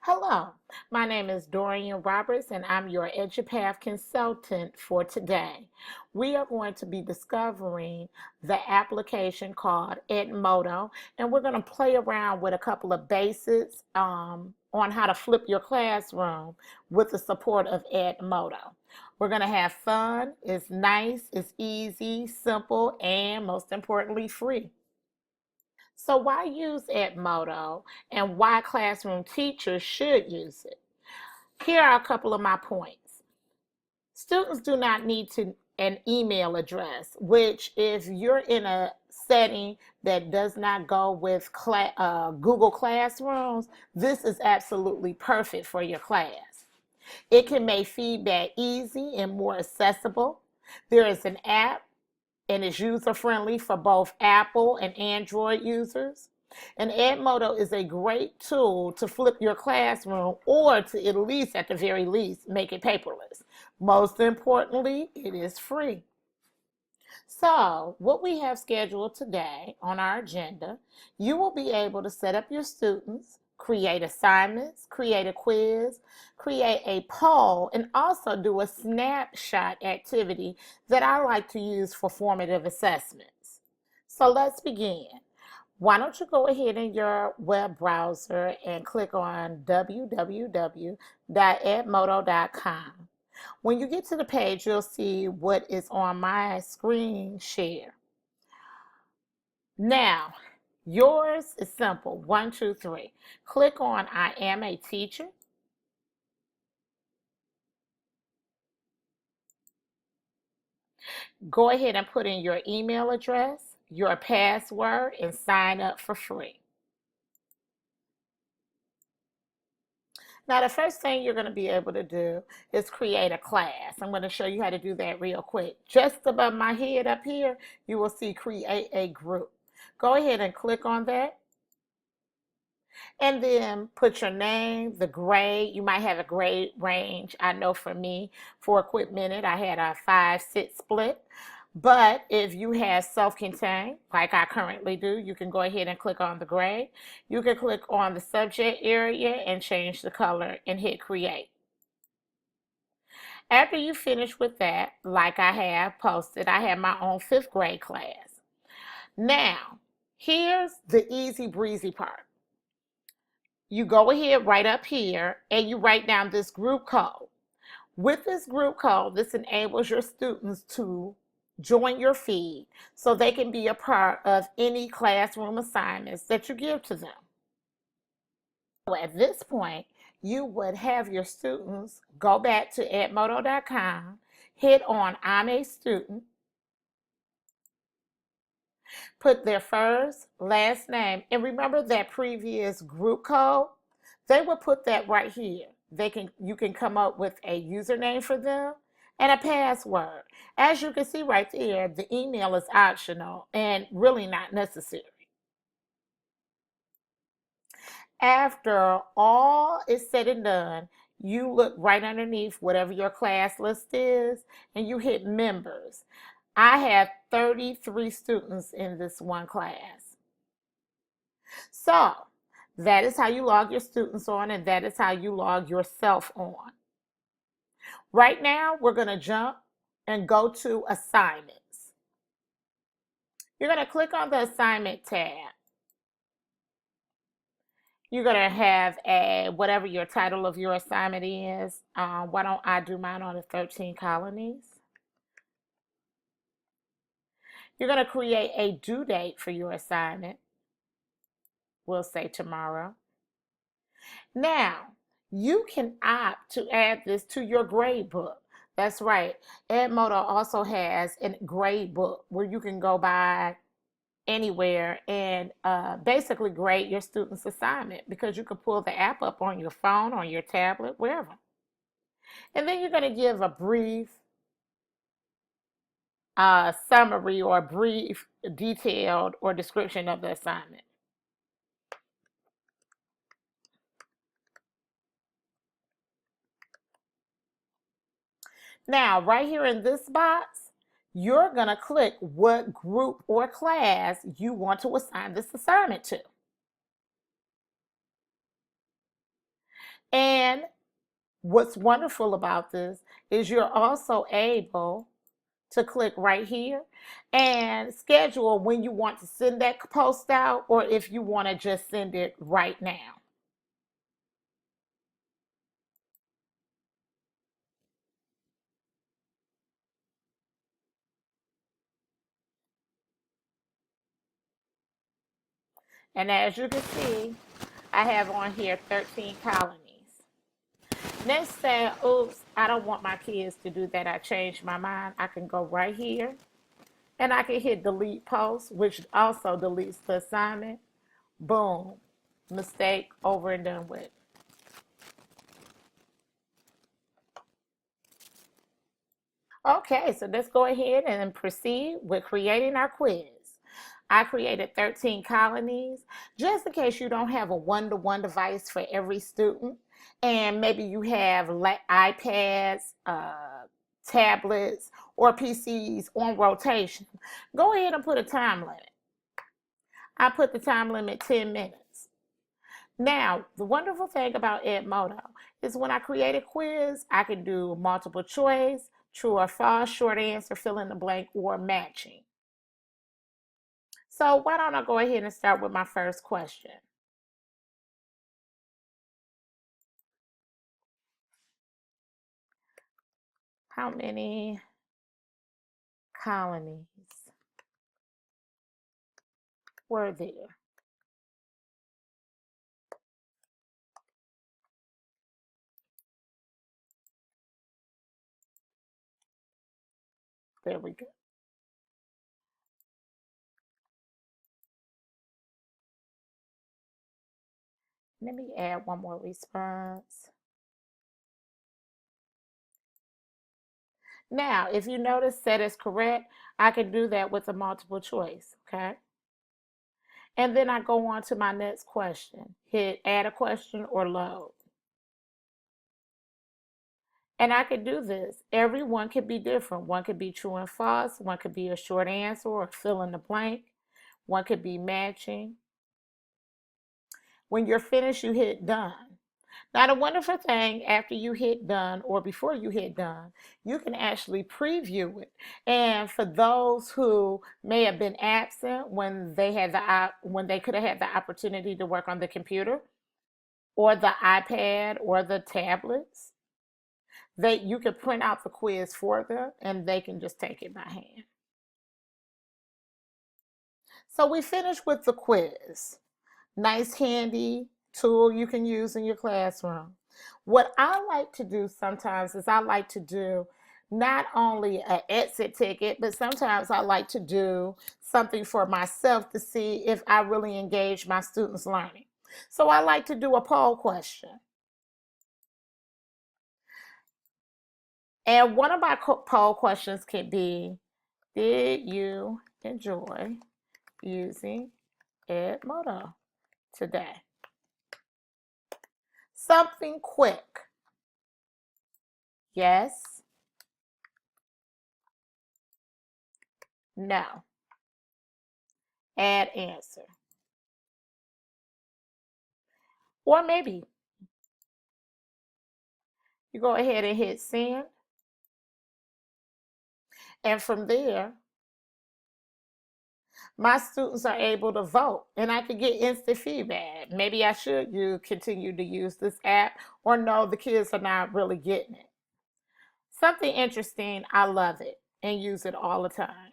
Hello, my name is Dorian Roberts and I'm your EduPath consultant for today. We are going to be discovering the application called Edmodo, and we're going to play around with a couple of basics on how to flip your classroom with the support of Edmodo. We're going to have fun. It's nice, it's easy, simple, and most importantly, free. So why use Edmodo and why classroom teachers should use it? Here are a couple of my points. Students do not need an email address, which if you're in a setting that does not go with Google Classrooms, this is absolutely perfect for your class. It can make feedback easy and more accessible. There is an app and is user-friendly for both Apple and Android users. And Edmodo is a great tool to flip your classroom or to at least, at the very least, make it paperless. Most importantly, it is free. So, what we have scheduled today on our agenda, you will be able to set up your students, create assignments, create a quiz, create a poll, and also do a snapshot activity that I like to use for formative assessments. So let's begin. Why don't you go ahead in your web browser and click on www.edmodo.com. When you get to the page, you'll see what is on my screen share. Now, yours is simple. 1, 2, 3. Click on I am a teacher. Go ahead and put in your email address, your password, and sign up for free. Now, the first thing you're going to be able to do is create a class. I'm going to show you how to do that real quick. Just above my head up here, you will see create a group. Go ahead and click on that. And then put your name, the grade. You might have a grade range. I know for me, for a quick minute, I had a 5-6 split. But if you have self-contained, like I currently do, you can go ahead and click on the grade. You can click on the subject area and change the color and hit create. After you finish with that, like I have posted, I have my own 5th grade class. Now, here's the easy breezy part. You go ahead right up here and you write down this group code. With this group code, this enables your students to join your feed so they can be a part of any classroom assignments that you give to them. So at this point, you would have your students go back to edmodo.com, hit on I'm a student, put their first, last name, and remember that previous group code? They will put that right here. You can come up with a username for them and a password. As you can see right there, the email is optional and really not necessary. After all is said and done, you look right underneath whatever your class list is and you hit members. I have 33 students in this one class. So that is how you log your students on, and that is how you log yourself on. Right now, we're going to jump and go to assignments. You're going to click on the assignment tab. You're going to have whatever your title of your assignment is. Why don't I do mine on the 13 colonies? You're going to create a due date for your assignment. We'll say tomorrow. Now, you can opt to add this to your grade book. That's right. Edmodo also has a grade book where you can go by anywhere and basically grade your student's assignment, because you can pull the app up on your phone, on your tablet, wherever. And then you're going to give a brief summary or brief detailed or description of the assignment. Now, right here in this box, you're going to click what group or class you want to assign this assignment to. And what's wonderful about this is you're also able to click right here and schedule when you want to send that post out or if you want to just send it right now. And as you can see, I have on here 13 colonies. Next say, oops, I don't want my kids to do that. I changed my mind. I can go right here and I can hit delete post, which also deletes the assignment. Boom, mistake over and done with. Okay, so let's go ahead and proceed with creating our quiz. I created 13 colonies just in case you don't have a one-to-one device for every student and maybe you have iPads, tablets, or PCs on rotation. Go ahead and put a time limit. I put the time limit 10 minutes. Now, the wonderful thing about Edmodo is when I create a quiz, I can do multiple choice, true or false, short answer, fill in the blank, or matching. So why don't I go ahead and start with my first question? How many colonies were there? There we go. Let me add one more response. Now, if you notice set is correct, I can do that with a multiple choice, okay? And then I go on to my next question. Hit add a question or load. And I could do this. Every one could be different. One could be true and false. One could be a short answer or fill in the blank. One could be matching. When you're finished, you hit done. Now, the wonderful thing after you hit done or before you hit done, you can actually preview it. And for those who may have been absent when they could have had the opportunity to work on the computer or the iPad or the tablets, you can print out the quiz for them and they can just take it by hand. So we finished with the quiz. Nice handy tool you can use in your classroom. What I like to do sometimes is I like to do not only an exit ticket, but sometimes I like to do something for myself to see if I really engage my students' learning. So I like to do a poll question. And one of my poll questions can be, did you enjoy using Edmodo today? Something quick. Yes, no. Add answer. Or maybe you go ahead and hit send. And from there, my students are able to vote and I can get instant feedback. Maybe I should continue to use this app or no, the kids are not really getting it. Something interesting, I love it and use it all the time.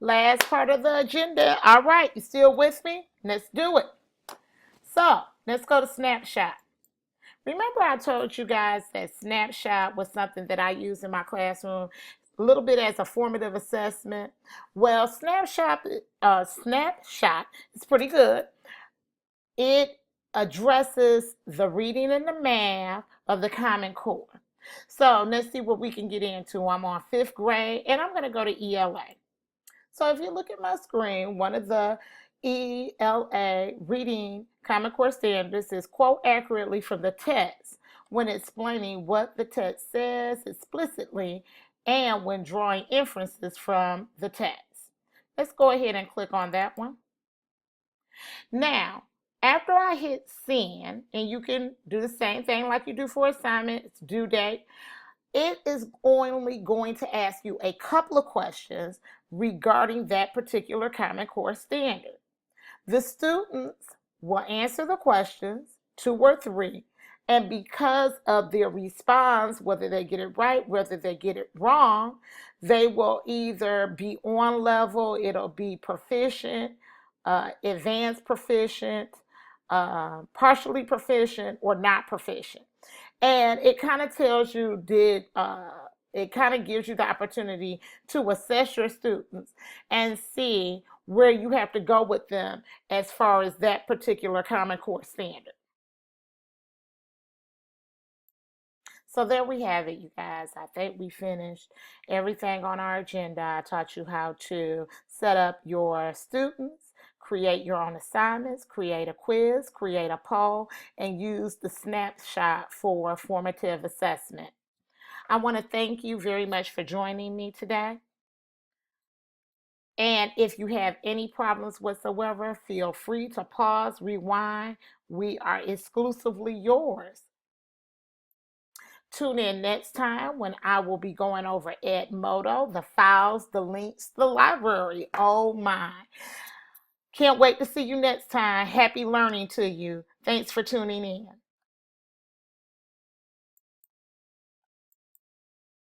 Last part of the agenda. All right, you still with me? Let's do it. So let's go to snapshot. Remember I told you guys that snapshot was something that I use in my classroom a little bit as a formative assessment. Well, snapshot is pretty good. It addresses the reading and the math of the Common Core. So let's see what we can get into. I'm on 5th grade and I'm going to go to ELA. So if you look at my screen, one of the ELA reading Common Core standards is quote accurately from the text when explaining what the text says explicitly and when drawing inferences from the text. Let's go ahead and click on that one. Now, After I hit send, and you can do the same thing like you do for assignments, due date, it is only going to ask you a couple of questions regarding that particular Common Core standard. The students will answer the questions, two or three, and because of their response, whether they get it right, whether they get it wrong, they will either be on level, it'll be proficient, advanced proficient, partially proficient, or not proficient. And it kind of tells you it kind of gives you the opportunity to assess your students and see where you have to go with them as far as that particular Common Core standard. So there we have it, you guys. I think we finished everything on our agenda. I taught you how to set up your students, create your own assignments, create a quiz, create a poll, and use the snapshot for formative assessment. I want to thank you very much for joining me today. And if you have any problems whatsoever, feel free to pause, rewind. We are exclusively yours. Tune in next time when I will be going over Edmodo, the files, the links, the library. Oh my. Can't wait to see you next time. Happy learning to you. Thanks for tuning in.